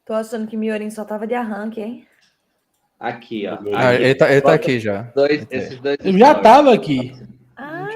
Tô achando que Miorim só tava de arranque, hein? Aqui, ó. Ah, ele tá aqui já. Esses dois Eu já tava aqui. Ah,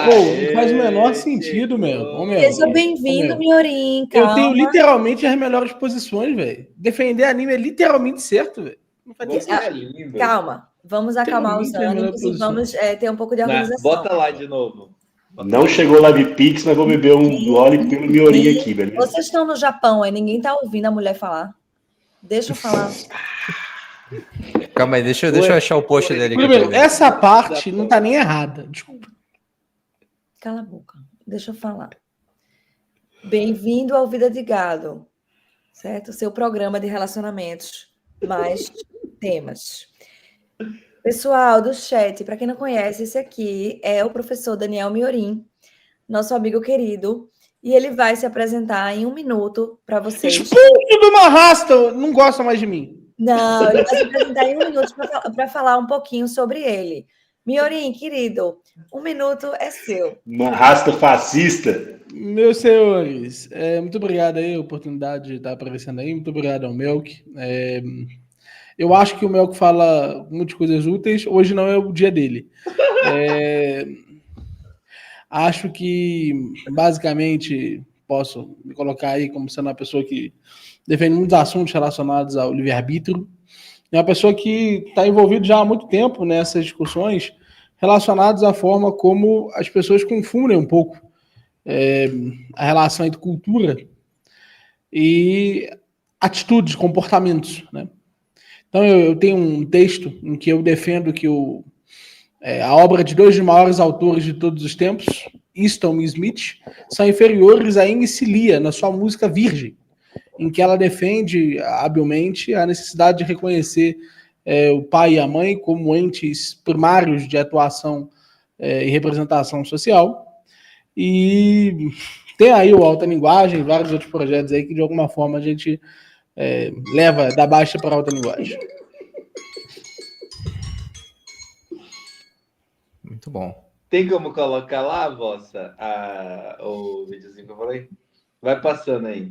Pô, faz o menor sentido, meu. Ô, meu. seja bem-vindo, Miorim. Eu tenho Calma. literalmente as melhores posições, velho. Defender anime é literalmente certo, velho. Não faz nem Você sentido. é lindo. Calma. Vamos acalmar os Literalmente a melhor ânimos e posição. vamos ter um pouco de organização. Bota lá de novo. Não chegou Live Pix, mas vou beber um gole pelo Miorim aqui, beleza? Vocês estão no Japão, ninguém tá ouvindo a mulher falar. Deixa eu falar. Calma aí, deixa eu achar o post dele aqui. Primeiro, essa parte não tá nem errada. Desculpa. Cala a boca. Deixa eu falar. Bem-vindo ao Vida de Gado, certo? Seu programa de relacionamentos, mais temas. Pessoal do chat, para quem não conhece, esse aqui é o professor Daniel Miorim, nosso amigo querido, e ele vai se apresentar em 1 minuto para vocês. Expulso do Marrasta! Não gosta mais de mim. Não, ele vai se apresentar em 1 minuto para falar um pouquinho sobre ele. Miorim, querido, 1 minuto é seu. Marrasta fascista. Meus senhores, muito obrigado aí a oportunidade de estar aparecendo aí. Muito obrigado ao Melk. Eu acho que o Melk fala muitas coisas úteis. Hoje não é o dia dele. Acho que, basicamente, posso me colocar aí como sendo uma pessoa que defende muitos assuntos relacionados ao livre-arbítrio. É uma pessoa que está envolvida já há muito tempo nessas discussões relacionadas à forma como as pessoas confundem um pouco a relação entre cultura e atitudes, comportamentos, né? Então, eu tenho um texto em que eu defendo que a obra de 2 dos maiores autores de todos os tempos, Easton e Smith, são inferiores a Ines Lia na sua música Virgem, em que ela defende habilmente a necessidade de reconhecer o pai e a mãe como entes primários de atuação e representação social. E tem aí o Alta Linguagem e vários outros projetos aí que de alguma forma a gente leva da baixa para a alta linguagem. Muito bom. Tem como colocar lá, Vossa, o videozinho que eu falei? Vai passando aí.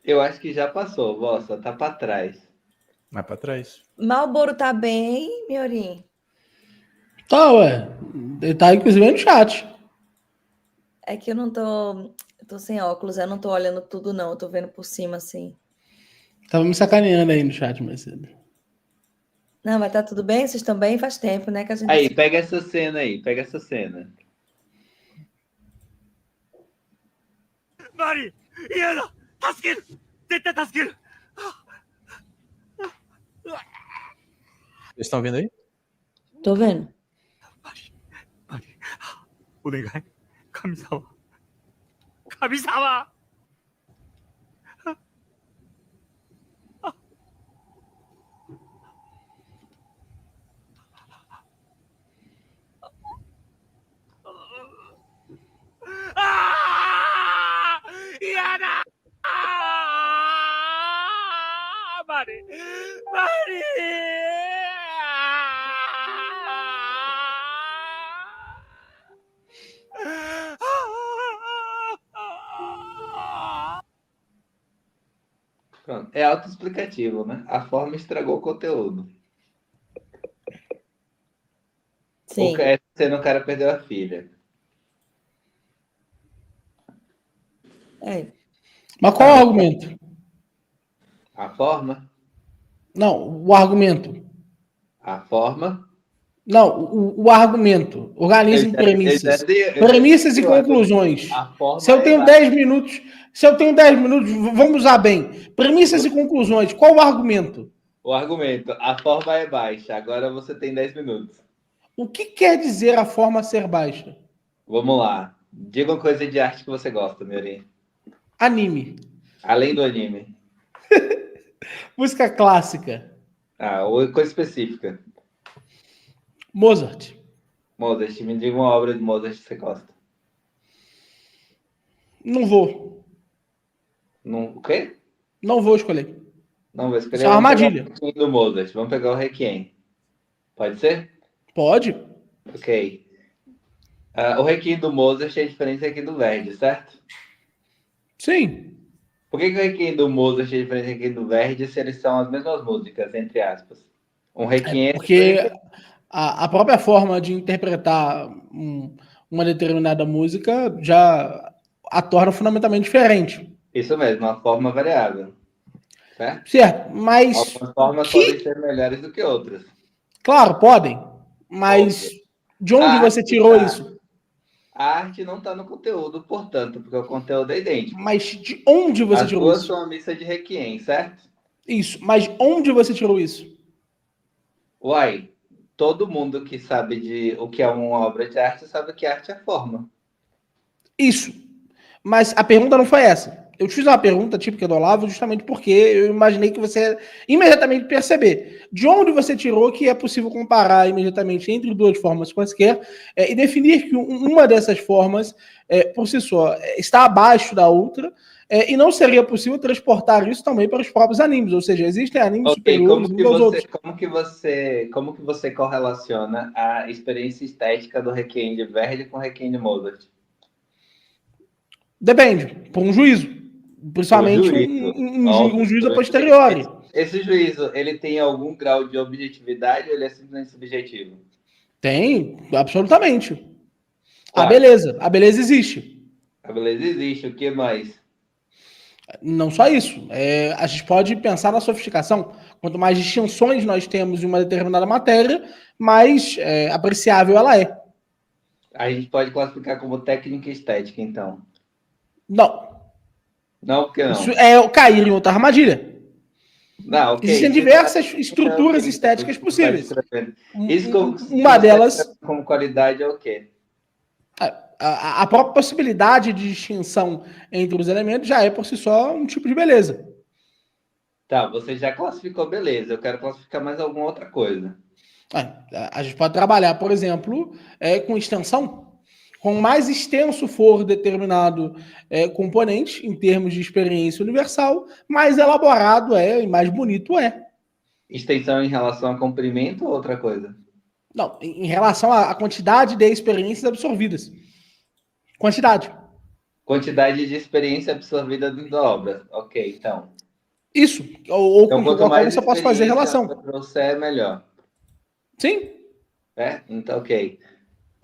Eu acho que já passou, Vossa, tá para trás. Vai para trás. Malboro tá bem, Miorim? Tá, ué. Ele tá inclusive no chat. É que eu não tô sem óculos, eu não tô olhando tudo, não. Eu tô vendo por cima, assim. Tava me sacaneando aí no chat mais cedo. Não, mas tá tudo bem? Vocês estão bem? Faz tempo, né? Que a gente... Aí, pega essa cena aí, pega essa cena. Mari! Iana! Tasqueiro! Tenta tasqueiro! Vocês estão vendo aí? Tô vendo. Mari! Onegai! Kami-sama! Kami-sama! Iana! Mari! Mari! Pronto. É autoexplicativo, né? A forma estragou o conteúdo. Sim. Essa cena, o cara perdeu a filha. Mas qual é o argumento? A forma? Não, o argumento. A forma? Não, o argumento. Organize em premissas. Premissas e conclusões. Se eu tenho 10 minutos, vamos usar bem. Premissas e conclusões. Qual o argumento? O argumento. A forma é baixa. Agora você tem 10 minutos. O que quer dizer a forma ser baixa? Vamos lá. Diga uma coisa de arte que você gosta, Miorim. Anime. Além do anime. Música clássica. Ou coisa específica. Mozart. Mozart, me diga uma obra de Mozart que você gosta. Não vou. Não, o quê? Não vou escolher. Não vou escolher. Isso é uma Vamos pegar armadilha. o Requiem do Mozart. Vamos pegar o Requiem. Pode ser? Pode? Ok. O Requiem do Mozart é diferente do Requiem do Verdi, certo? Sim. Por que o Requiem do Mozart é diferente do Requiem do Verdi se eles são as mesmas músicas, entre aspas? Um Requiem é Porque a própria forma de interpretar uma determinada música já a torna fundamentalmente diferente. Isso mesmo, uma forma variável. Certo? Certo, mas Algumas formas podem ser melhores do que outras. claro, podem. Mas de onde você tirou isso? A arte não está no conteúdo, portanto, porque o conteúdo é idêntico. Mas de onde você As tirou duas isso? são a missa de Requiem, certo? Isso, mas onde você tirou isso? Uai, todo mundo que sabe de o que é uma obra de arte sabe que arte é forma. Isso. Mas a pergunta não foi essa. Eu te fiz uma pergunta típica do Olavo justamente porque eu imaginei que você ia imediatamente perceber de onde você tirou que é possível comparar imediatamente entre duas formas quaisquer e definir que uma dessas formas, por si só, está abaixo da outra e não seria possível transportar isso também para os próprios animes. Ou seja, existem animes superiores uns aos outros. Como que você correlaciona a experiência estética do Requiem de Verdi com o Requiem de Mozart? Depende, por um juízo. Principalmente um juízo a posteriori. Esse juízo, ele tem algum grau de objetividade ou ele é simplesmente subjetivo? Tem, absolutamente. Claro. A beleza existe. A beleza existe, o que mais? Não só isso. A gente pode pensar na sofisticação. Quanto mais distinções nós temos em uma determinada matéria, mais apreciável ela é. A gente pode classificar como técnica estética, então. Não. Não, porque não. Isso é cair em outra armadilha. Não, okay. Existem diversas estruturas estéticas possíveis. Uma delas, como qualidade, é o quê? A própria possibilidade de distinção entre os elementos já é por si só um tipo de beleza. Tá, você já classificou beleza. Eu quero classificar mais alguma outra coisa. A gente pode trabalhar, por exemplo, com extensão. Quanto mais extenso for determinado componente, em termos de experiência universal, mais elaborado e mais bonito é. Extensão em relação a comprimento ou outra coisa? Não, em relação à quantidade de experiências absorvidas. Quantidade. Quantidade de experiência absorvida dentro da obra. Ok, então. Isso. Ou então, com qual você pode fazer relação. Para você é melhor. Sim. Então, ok.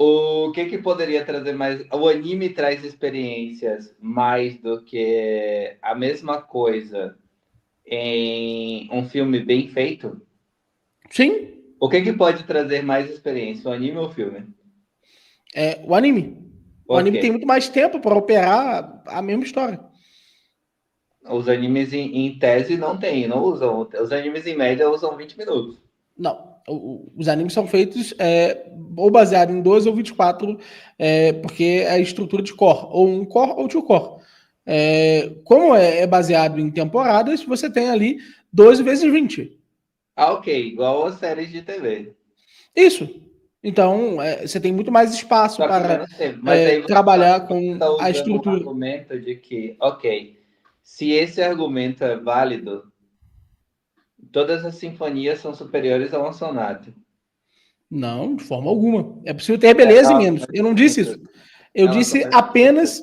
O que poderia trazer mais? O anime traz experiências mais do que a mesma coisa em um filme bem feito? Sim. O que pode trazer mais experiência, o anime ou o filme? O anime. O anime tem muito mais tempo para operar a mesma história. Os animes, em tese, não usam. Os animes, em média, usam 20 minutos. Não. Os animes são feitos ou baseados em 12 ou 24, porque é a estrutura de core, ou um core ou two core. Como é baseado em temporadas, você tem ali 12 vezes 20. Ok, igual as séries de TV. Isso. Então, você tem muito mais espaço para trabalhar com a estrutura. Um argumento de que, ok, se esse argumento é válido, todas as sinfonias são superiores a uma sonata. Não, de forma alguma. É possível ter beleza e menos. Eu não disse isso. Eu disse apenas...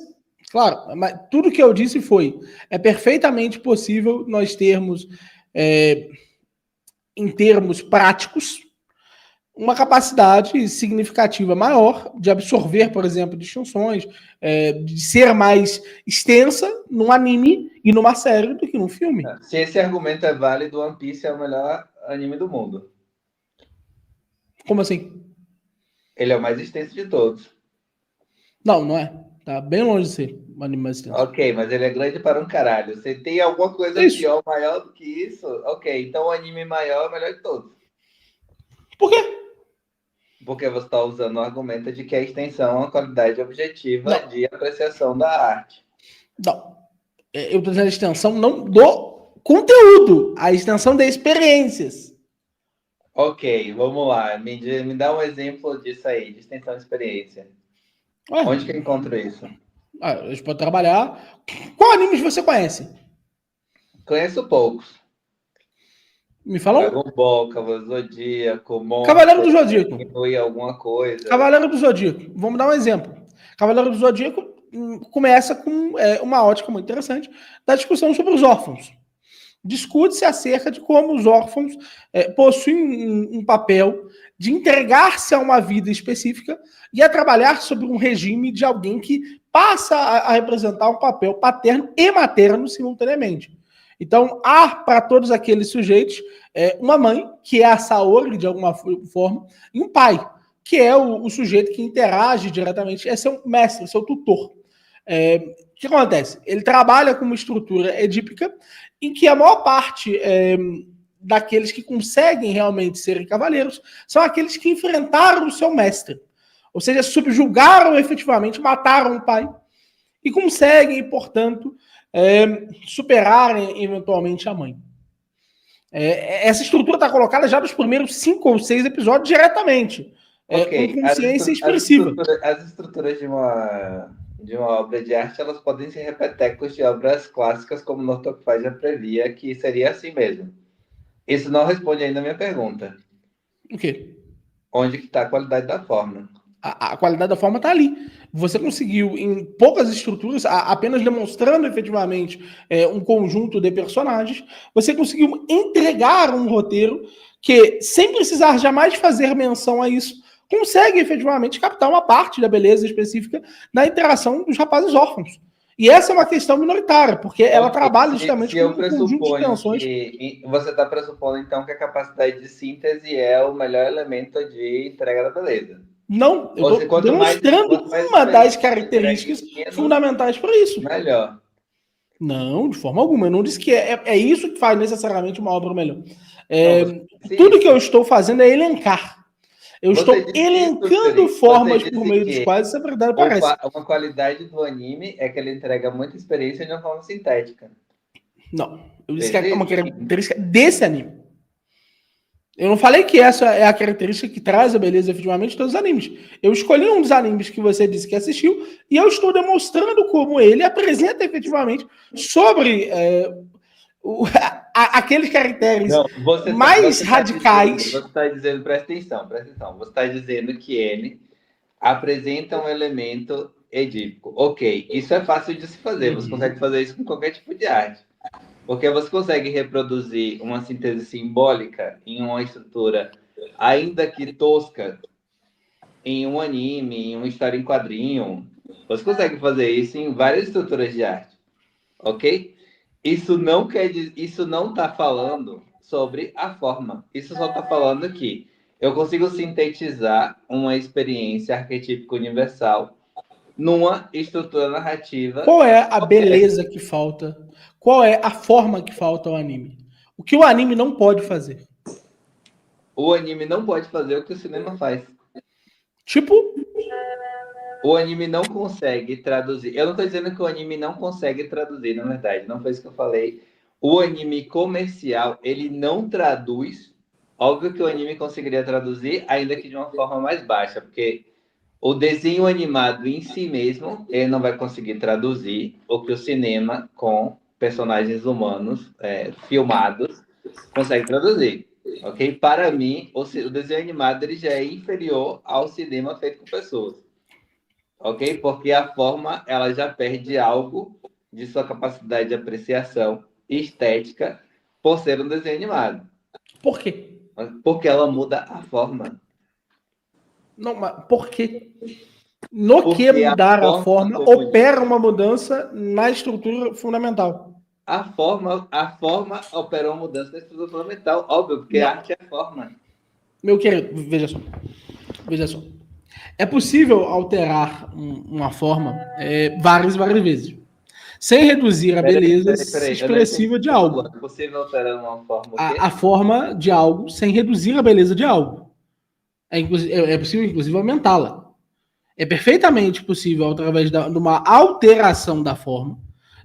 Claro, mas tudo que eu disse foi... É perfeitamente possível nós termos, em termos práticos, uma capacidade significativa maior de absorver, por exemplo, distinções, de ser mais extensa num anime e numa série do que num filme. Se esse argumento é válido, One Piece é o melhor anime do mundo. Como assim? Ele é o mais extenso de todos. Não é. Tá bem longe de ser um anime mais extenso. Ok, mas ele é grande para um caralho. Você tem alguma coisa pior, maior do que isso? Ok, então o anime maior é o melhor de todos. Por quê? Porque você está usando o argumento de que a extensão é uma qualidade objetiva de apreciação da arte. Não. Eu estou dizendo a extensão não do conteúdo, a extensão de experiências. Ok, vamos lá. Me dá um exemplo disso aí, de extensão de experiência. Onde que eu encontro isso? A gente pode trabalhar... Qual animes você conhece? Conheço poucos. Me fala um. Dragon Ball, Cavaleiro do Zodíaco, Monstro, Cavaleiro do Zodíaco. Inclui alguma coisa. Cavaleiro do Zodíaco. Vamos dar um exemplo. Cavaleiro do Zodíaco começa com uma ótica muito interessante da discussão sobre os órfãos. Discute-se acerca de como os órfãos possuem um papel de entregar-se a uma vida específica e a trabalhar sobre um regime de alguém que passa a representar um papel paterno e materno simultaneamente. Então, há para todos aqueles sujeitos uma mãe, que é a Saori de alguma forma, e um pai, que é o sujeito que interage diretamente, é seu mestre, seu tutor. O que acontece? Ele trabalha com uma estrutura edípica em que a maior parte daqueles que conseguem realmente serem cavaleiros são aqueles que enfrentaram o seu mestre. Ou seja, subjugaram efetivamente, mataram o pai e conseguem, portanto, superarem eventualmente a mãe. Essa estrutura está colocada já nos primeiros 5 ou 6 episódios diretamente. Com consciência expressiva. As estruturas de uma obra de arte, elas podem ser repetecos de obras clássicas, como Northrop Frye já previa, que seria assim mesmo. Isso não responde ainda a minha pergunta. O quê? Onde que está a qualidade da forma? A qualidade da forma está ali. Você conseguiu, em poucas estruturas, apenas demonstrando efetivamente um conjunto de personagens, você conseguiu entregar um roteiro que, sem precisar jamais fazer menção a isso, consegue efetivamente captar uma parte da beleza específica na interação dos rapazes órfãos. E essa é uma questão minoritária, porque ela trabalha justamente com um conjunto de tensões. Você está pressupondo, então, que a capacidade de síntese é o melhor elemento de entrega da beleza. Não, eu estou demonstrando uma das características fundamentais para isso. Melhor. Não, de forma alguma. Eu não disse que é isso que faz necessariamente uma obra melhor. Tudo que eu estou fazendo é elencar. Eu estou elencando formas por meio dos quais essa verdade aparece. Uma qualidade do anime é que ele entrega muita experiência de uma forma sintética. Não, eu disse que é uma característica desse anime. Eu não falei que essa é a característica que traz a beleza efetivamente de todos os animes. Eu escolhi um dos animes que você disse que assistiu e eu estou demonstrando como ele apresenta efetivamente sobre aqueles caracteres mais radicais. Você está dizendo, presta atenção. Você está dizendo que ele apresenta um elemento edípico. Ok, isso é fácil de se fazer. Você consegue fazer isso com qualquer tipo de arte. Porque você consegue reproduzir uma síntese simbólica em uma estrutura, ainda que tosca, em um anime, em uma história em quadrinho. Você consegue fazer isso em várias estruturas de arte. Ok? Isso não está falando sobre a forma. Isso só está falando que eu consigo sintetizar uma experiência arquetípica universal numa estrutura narrativa. Qual é a beleza que falta? Qual é a forma que falta ao anime? O que o anime não pode fazer? O anime não pode fazer o que o cinema faz. Tipo? O anime não consegue traduzir. Eu não estou dizendo que o anime não consegue traduzir, na verdade. Não foi isso que eu falei. O anime comercial, ele não traduz. Óbvio que o anime conseguiria traduzir, ainda que de uma forma mais baixa, porque o desenho animado em si mesmo, ele não vai conseguir traduzir o que o cinema, com personagens humanos filmados, consegue traduzir. Ok? Para mim, o desenho animado ele já é inferior ao cinema feito com pessoas. Ok? Porque a forma ela já perde algo de sua capacidade de apreciação estética por ser um desenho animado. Por quê? Porque ela muda a forma. Não, mas por quê? Que mudar a forma opera uma mudança na estrutura fundamental. A forma opera uma mudança na estrutura fundamental, óbvio, porque a arte é a forma. Meu querido, veja só. É possível alterar uma forma várias vezes, sem reduzir a beleza expressiva de algo. É possível alterar uma forma. A forma de algo sem reduzir a beleza de algo. É possível, inclusive, aumentá-la. É perfeitamente possível, através de uma alteração da forma,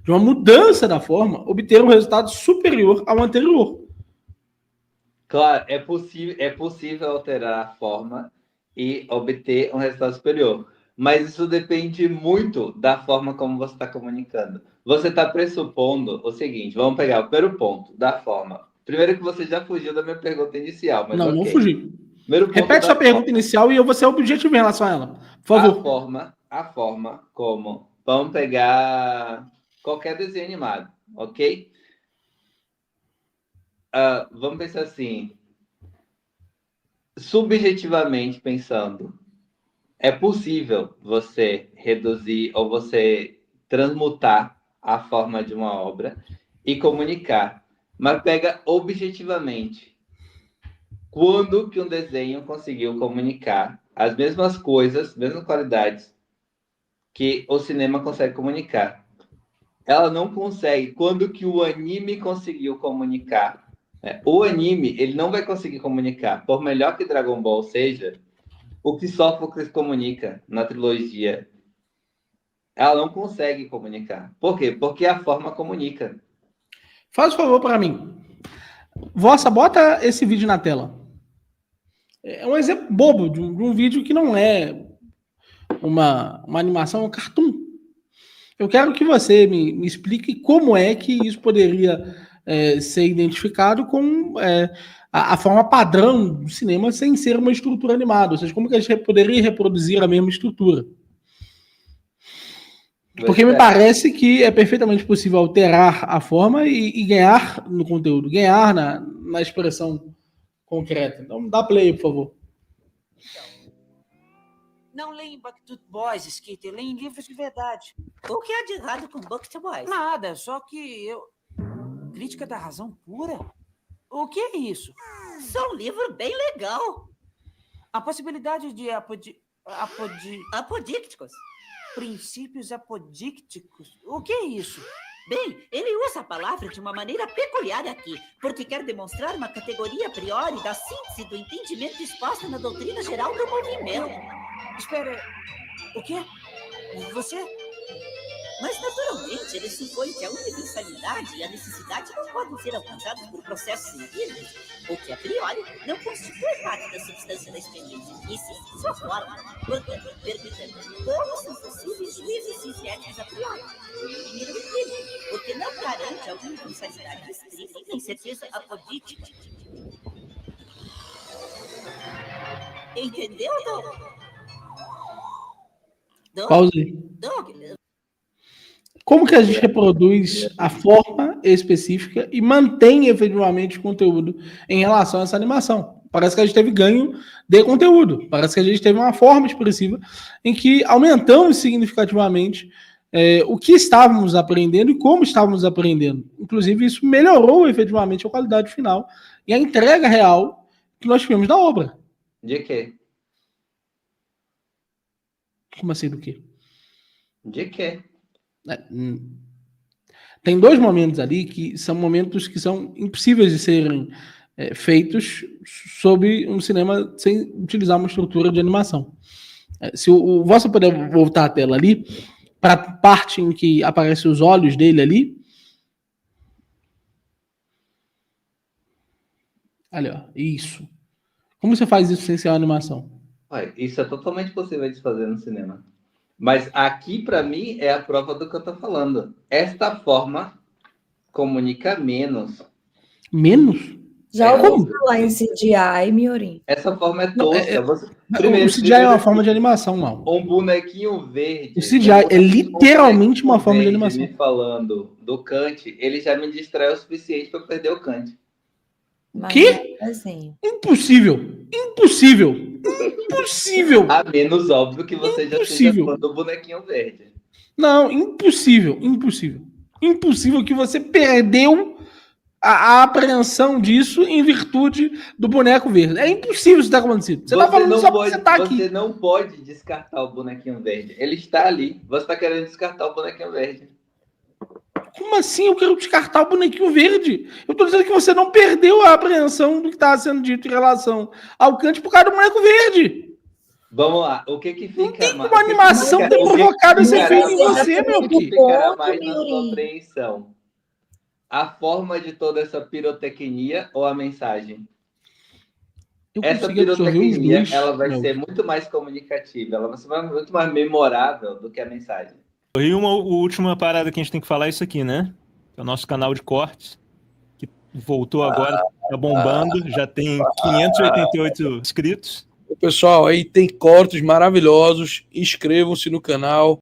de uma mudança da forma, obter um resultado superior ao anterior. Claro, é possível alterar a forma e obter um resultado superior. Mas isso depende muito da forma como você está comunicando. Você está pressupondo o seguinte, vamos pegar o primeiro ponto da forma. Primeiro que você já fugiu da minha pergunta inicial, mas Não ok. fugi. Primeiro ponto Repete da sua pergunta inicial e eu vou ser objetivo em relação a ela. Por favor. A forma como... Vamos pegar qualquer desenho animado, ok? Vamos pensar assim, subjetivamente pensando, é possível você reduzir ou você transmutar a forma de uma obra e comunicar, mas pega objetivamente. Quando que um desenho conseguiu comunicar as mesmas coisas, mesmas qualidades que o cinema consegue comunicar? Ela não consegue. Quando que o anime conseguiu comunicar? O anime, ele não vai conseguir comunicar. Por melhor que Dragon Ball seja, o que Sófocles comunica na trilogia, ela não consegue comunicar. Por quê? Porque a forma comunica. Faz um favor para mim. Vossa, bota esse vídeo na tela. É um exemplo bobo de um vídeo que não é uma animação, é um cartoon. Eu quero que você me explique como é que isso poderia ser identificado com a forma padrão do cinema sem ser uma estrutura animada. Ou seja, como que a gente poderia reproduzir a mesma estrutura. Porque me parece que é perfeitamente possível alterar a forma e ganhar no conteúdo, ganhar na expressão concreta. Então, dá play, por favor. Não leem Backstreet Boys, Skitter, leem livros de verdade. O que há de errado com Backstreet Boys? Nada, só que eu... Crítica da razão pura? O que é isso? Só um livro bem legal. A possibilidade de Apodícticos. princípios apodícticos. O que é isso? Bem, ele usa a palavra de uma maneira peculiar aqui, porque quer demonstrar uma categoria a priori da síntese do entendimento exposta na doutrina geral do movimento. Espera, o quê? Você? Mas, naturalmente, ele supõe que a universalidade e a necessidade não podem ser alcançados por processos empíricos, o que, a priori, não constitui parte da substância da experiência, e sim sua forma. Portanto, permita-me, todos são possíveis juízes científicos a priori. Primeiro empírico, porque não garante a universalidade estrita e tem certeza apodítica. Entendeu, Doug? Pause. Doug, Como que a gente reproduz a forma específica e mantém efetivamente o conteúdo em relação a essa animação? Parece que a gente teve ganho de conteúdo. Parece que a gente teve uma forma expressiva em que aumentamos significativamente o que estávamos aprendendo e como estávamos aprendendo. Inclusive, isso melhorou efetivamente a qualidade final e a entrega real que nós tivemos da obra. De quê? Como assim, do quê? De quê? Tem dois momentos ali que são momentos que são impossíveis de serem feitos sob um cinema sem utilizar uma estrutura de animação. Se o Vossa puder voltar a tela ali, para a parte em que aparecem os olhos dele ali. Olha, isso. Como você faz isso sem ser uma animação? Isso é totalmente possível de fazer no cinema. Mas aqui, para mim, é a prova do que eu estou falando. Esta forma comunica menos. Menos? Já ouviu falar em CGI, Miorim? Essa forma é tosca. O CGI é uma forma de animação, mal. Um bonequinho verde. O CGI é literalmente uma forma de animação. Me falando do Kant, ele já me distrai o suficiente para perder o Kant. Que? Assim. Impossível. Impossível. Impossível. A menos óbvio que você já seja fã do bonequinho verde. Não, impossível. Impossível. Impossível que você perdeu a apreensão disso em virtude do boneco verde. É impossível isso estar acontecendo. Você tá falando só porque você tá aqui. Você não pode descartar o bonequinho verde. Ele está ali. Você tá querendo descartar o bonequinho verde. Como assim eu quero descartar o bonequinho verde? Eu tô dizendo que você não perdeu a apreensão do que estava sendo dito em relação ao Kant por causa do boneco verde. Vamos lá. O que fica não tem como a animação ter provocado esse efeito em você, meu filho? O que ficará mais na sua apreensão? A forma de toda essa pirotecnia ou a mensagem? Essa pirotecnia ela vai ser muito mais comunicativa, ela vai ser muito mais memorável do que a mensagem. E uma última parada que a gente tem que falar é isso aqui, né? É o nosso canal de cortes, que voltou agora, tá bombando, já tem 588 inscritos. Pessoal, aí tem cortes maravilhosos. Inscrevam-se no canal.